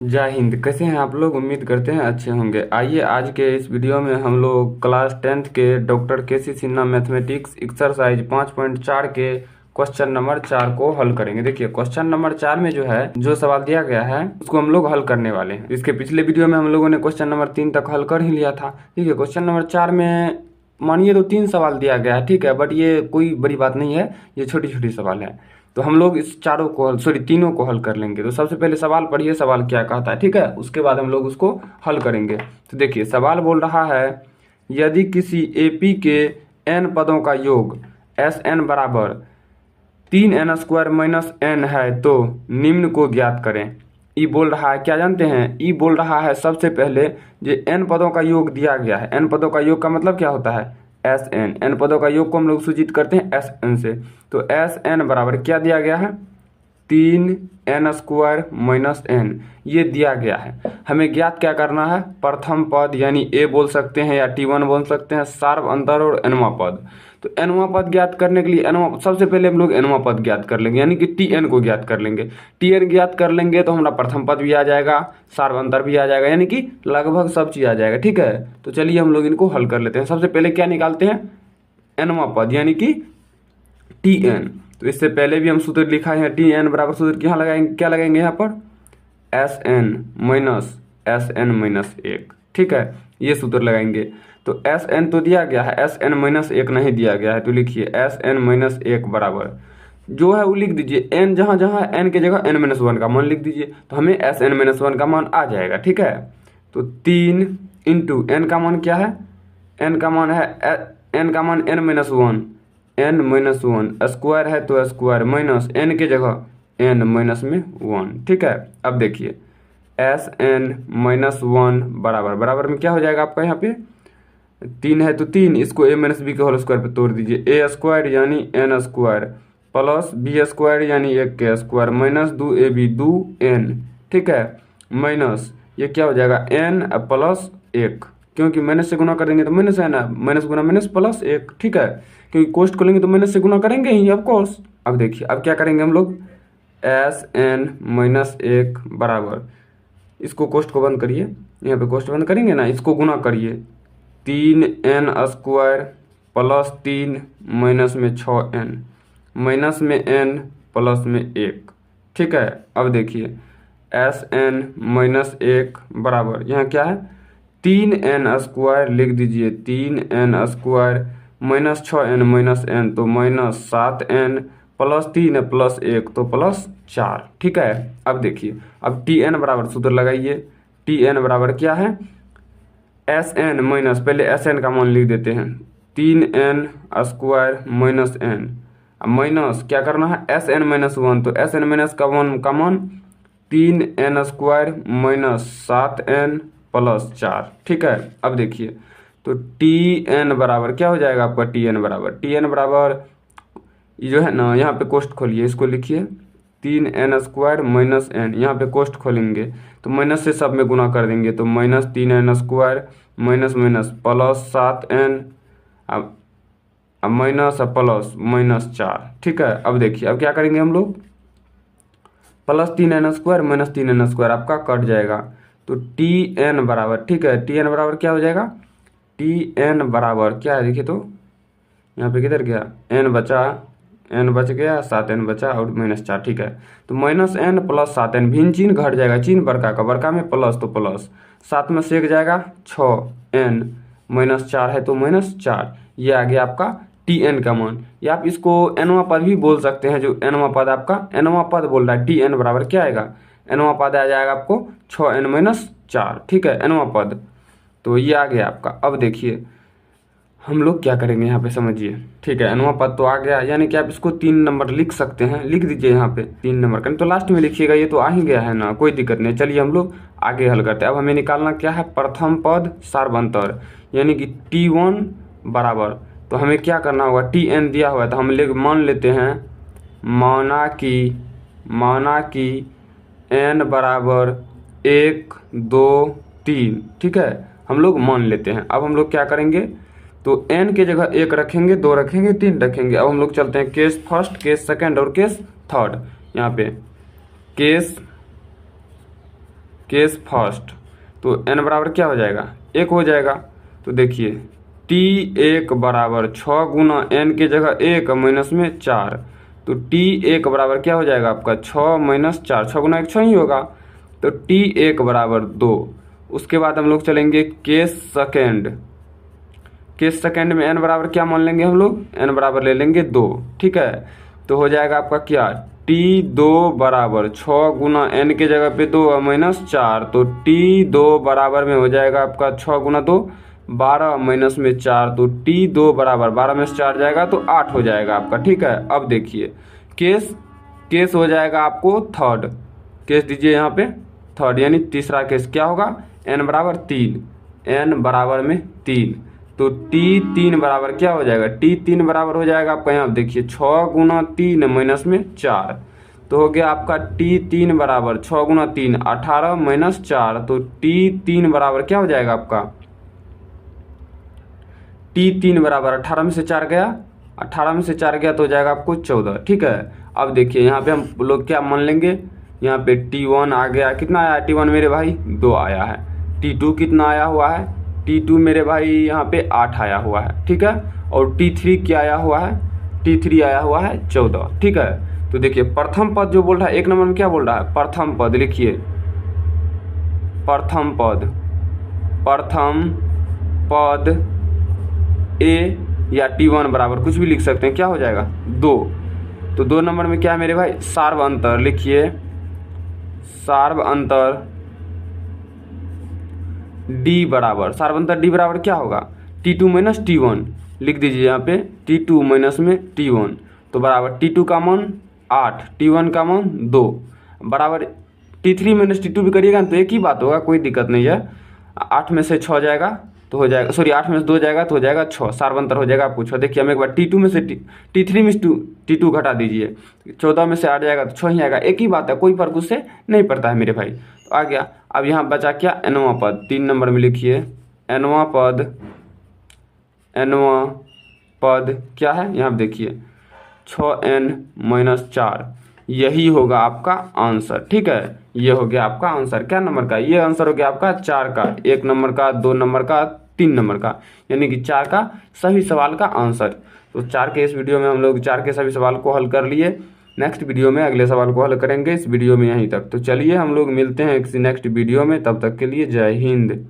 जय हिंद। कैसे हैं आप लोग? उम्मीद करते हैं अच्छे होंगे। आइए आज के इस वीडियो में हम लोग क्लास 10th के doctor KC. Sinha mathematics exercise 5.4 के क्वेश्चन नंबर 4 को हल करेंगे। देखिए क्वेश्चन नंबर 4 में जो है जो सवाल दिया गया है उसको हम लोग हल करने वाले हैं। इसके पिछले वीडियो में हम लोगों ने क्वेश्चन नंबर 3 तक हल कर ही लिया था। ठीक है, क्वेश्चन नंबर 4 में मानिए तो 3 सवाल दिया गया है, ठीक है, बट ये कोई बड़ी बात नहीं है, ये छोटी छोटी सवाल है। तो हम लोग इस चारों को तीनों को हल कर लेंगे। तो सबसे पहले सवाल पढ़िए, सवाल क्या कहता है, ठीक है, उसके बाद हम लोग उसको हल करेंगे। तो देखिए सवाल बोल रहा है, यदि किसी एपी के n पदों का योग एस एन बराबर 3n² माइनस n है तो निम्न को ज्ञात करें। ई बोल रहा है, क्या जानते हैं, ई बोल रहा है सबसे पहले जो n पदों का योग दिया गया है। n पदों का योग का मतलब क्या होता है, एस एन। एन पदों का योग को हम लोग सूचित करते हैं एस एन से। तो एस एन बराबर क्या दिया गया है, 3n² माइनस n, ये दिया गया है। हमें ज्ञात क्या करना है, प्रथम पद यानी ए बोल सकते हैं या T1 बोल सकते हैं, सार्व अंतर और nवां पद। तो nवां पद ज्ञात करने के लिए सबसे पहले हम लोग nवां पद ज्ञात कर लेंगे, यानी कि Tn को ज्ञात कर लेंगे। Tn ज्ञात कर लेंगे तो हमारा प्रथम पद भी आ जाएगा, सार्व अंतर भी आ जाएगा, यानी कि लगभग सब चीज़ आ जाएगा। ठीक है, तो चलिए हम लोग इनको हल कर लेते हैं। सबसे पहले क्या निकालते हैं, nवां पद यानी कि Tn। तो इससे पहले भी हम सूत्र लिखा है, Tn बराबर सूत्र यहाँ लगाएंगे, क्या लगाएंगे यहाँ पर, Sn माइनस Sn माइनस 1। ठीक है, ये सूत्र लगाएंगे। तो Sn तो दिया गया है, Sn माइनस 1 नहीं दिया गया है, तो लिखिए Sn माइनस 1 बराबर जो है वो लिख दीजिए, n जहाँ जहाँ n की जगह n-1 का मान लिख दीजिए, तो हमें Sn-1 का मान आ जाएगा। ठीक है, तो 3 इंटू n का मान क्या है, n का मान है n का मान n-1, n-1 स्क्वायर है तो स्क्वायर माइनस n की जगह n-1। ठीक है, अब देखिए Sn-1 बराबर बराबर में क्या हो जाएगा आपका, यहाँ पे 3 है तो 3, इसको a-b के होल स्क्वायर पे तोड़ दीजिए, a² यानी n² प्लस b² यानी 1 के स्क्वायर माइनस 2ab 2n। ठीक है, माइनस ये क्या हो जाएगा n प्लस 1, क्योंकि माइनस से गुना करेंगे तो माइनस है ना, माइनस गुना माइनस प्लस 1। ठीक है, क्योंकि कोष्ट को लेंगे तो माइनस से गुना करेंगे ही ऑफ कोर्स। अब देखिए अब क्या करेंगे हम लोग, Sn-1 बराबर, इसको कोष्ट को बंद करिए, यहाँ पे कोष्ट बंद करेंगे ना, इसको गुना करिए, 3n² प्लस 3 माइनस में 6n माइनस में n प्लस में 1। ठीक है, अब देखिए Sn-1 बराबर यहाँ क्या है, 3n² लिख दीजिए, 3n² minus 6n minus n तो माइनस 7n प्लस 3 प्लस 1 तो प्लस 4। ठीक है, अब देखिए अब Tn बराबर सूत्र लगाइए, Tn बराबर क्या है, Sn माइनस, पहले Sn का मान लिख देते हैं, 3n² माइनस n, अब माइनस क्या करना है Sn-1, तो Sn- का मान 3n² माइनस 7n प्लस 4। ठीक है, अब देखिए तो Tn बराबर क्या हो जाएगा आपका, Tn बराबर ये जो है ना, यहाँ पे कोष्ट खोलिए, इसको लिखिए 3n² माइनस n, यहाँ पे कोष्ट खोलेंगे तो माइनस से सब में गुना कर देंगे, तो minus 3n² minus minus plus 7n, अब माइनस प्लस माइनस 4। ठीक है, अब देखिए अब क्या करेंगे हम लोग, प्लस 3n² माइनस 3n² आपका कट जाएगा, तो Tn बराबर, ठीक है, Tn बराबर क्या हो जाएगा, Tn बराबर क्या है, देखिए तो यहाँ पे किधर गया, n बचा, n बच गया, 7n बचा और माइनस 4। ठीक है, तो माइनस n प्लस 7n, भिन्न चिन्ह घट जाएगा, चिन्ह बड़का का बड़का में प्लस तो प्लस, 7 में से 1 जाएगा 6n माइनस 4 है तो माइनस 4, ये आ गया आपका Tn का मान। या आप इसको nवां पद भी बोल सकते हैं, जो nवां पद आपका, nवां पद बोल रहा है, Tn बराबर क्या आएगा, nवां पद आ जाएगा आपको 6n-4। ठीक है, nवां पद, तो ये आ गया आपका। अब देखिए हम लोग क्या करेंगे यहाँ पे, समझिए, ठीक है, nवां पद तो आ गया, यानी कि आप इसको 3 नंबर लिख सकते हैं, लिख दीजिए यहाँ पे 3 नंबर का, नहीं तो लास्ट में लिखिएगा, ये तो आ ही गया है ना, कोई दिक्कत नहीं। चलिए हम लोग आगे हल करते हैं। अब हमें निकालना क्या है, प्रथम पद सार्वंतर, यानी कि T1 बराबर, तो हमें क्या करना होगा, Tn दिया हुआ है तो हम मान लेते हैं, माना कि n बराबर 1 2 3। ठीक है, हम लोग मान लेते हैं। अब हम लोग क्या करेंगे, तो n के जगह 1 रखेंगे, 2 रखेंगे, 3 रखेंगे। अब हम लोग चलते हैं केस फर्स्ट, केस सेकंड और केस थर्ड। यहाँ पे केस केस फर्स्ट, तो n बराबर क्या हो जाएगा, 1 हो जाएगा। तो देखिए t1 बराबर 6 गुना n की जगह 1 माइनस में 4, तो t1 बराबर क्या हो जाएगा आपका 6 माइनस 4, 6 गुना 1 6 ही होगा, तो t1 बराबर 2। उसके बाद हम लोग चलेंगे केस सेकेंड। केस सेकेंड में n बराबर क्या मान लेंगे हम लोग, n बराबर ले लेंगे 2, ठीक है। तो हो जाएगा आपका क्या, t2 बराबर 6 गुना n के जगह पे 2 माइनस 4, तो t2 बराबर में हो जाएगा आपका 6 गुना 2 12 माइनस में 4, तो t2 बराबर 12 में से 4 जाएगा तो 8 हो जाएगा आपका, ठीक है। अब देखिए केस केस हो जाएगा आपको थर्ड, केस दीजिए यहाँ पे थर्ड, यानी तीसरा केस क्या होगा, n बराबर 3, n बराबर में 3, तो t3 बराबर क्या हो जाएगा, t3 बराबर हो जाएगा आपका यहाँ देखिए 6 गुना 3 माइनस में 4, तो हो गया आपका t3 बराबर 6 गुना 3 18 माइनस 4, तो t3 बराबर क्या हो जाएगा आपका, t3 बराबर 18 में से 4 गया, 18 में से 4 गया तो हो जाएगा आपको 14, ठीक है। अब देखिए यहाँ पे हम लोग क्या मान लेंगे, यहाँ पे t1 आ गया, कितना आया t1 मेरे भाई 2 आया है, t2 कितना आया हुआ है, t2 मेरे भाई यहाँ पे 8 आया हुआ है, ठीक है। और t3 क्या आया हुआ है, t3 आया हुआ है 14, ठीक है। तो देखिए प्रथम पद जो बोल रहा है, 1 नंबर में क्या बोल रहा है, प्रथम पद लिखिए, प्रथम पद, प्रथम पद a या t1 बराबर कुछ भी लिख सकते हैं, क्या हो जाएगा 2। तो 2 नंबर में क्या है मेरे भाई, सार्व अंतर लिखिए, सार्व अंतर d बराबर, सार्व अंतर d बराबर क्या होगा, t2 माइनस t1 लिख दीजिए यहाँ पे, t2 माइनस में t1, तो बराबर t2 का मान 8, t1 का मान 2, बराबर t3 माइनस t2 भी करिएगा तो एक ही बात होगा, कोई दिक्कत नहीं है। 8 में से 6 जाएगा तो हो जाएगा, सॉरी 8 में से 2 जाएगा तो हो जाएगा 6, सार्वंतर हो जाएगा आपको 6। देखिए हम एक बार t2 में से t3 में से t2 घटा दीजिए, 14 में से 8 जाएगा तो 6 ही आएगा, एक ही बात है, कोई फर्क उससे नहीं पड़ता है मेरे भाई। तो आ गया, अब यहाँ बचा क्या, nवां पद, 3 नंबर में लिखिए nवां पद, nवां पद क्या है, यहाँ देखिए 6n माइनस 4, यही होगा आपका आंसर, ठीक है। ये हो गया आपका आंसर, क्या नंबर का, ये आंसर हो गया आपका 4 का, 1 नंबर का, 2 नंबर का, 3 नंबर का, यानी कि 4 का सभी सवाल का आंसर। तो 4 के इस वीडियो में हम लोग 4 के सभी सवाल को हल कर लिए। नेक्स्ट वीडियो में अगले सवाल को हल करेंगे, इस वीडियो में यहीं तक। तो चलिए हम लोग मिलते हैं किसी नेक्स्ट वीडियो में, तब तक के लिए जय हिंद।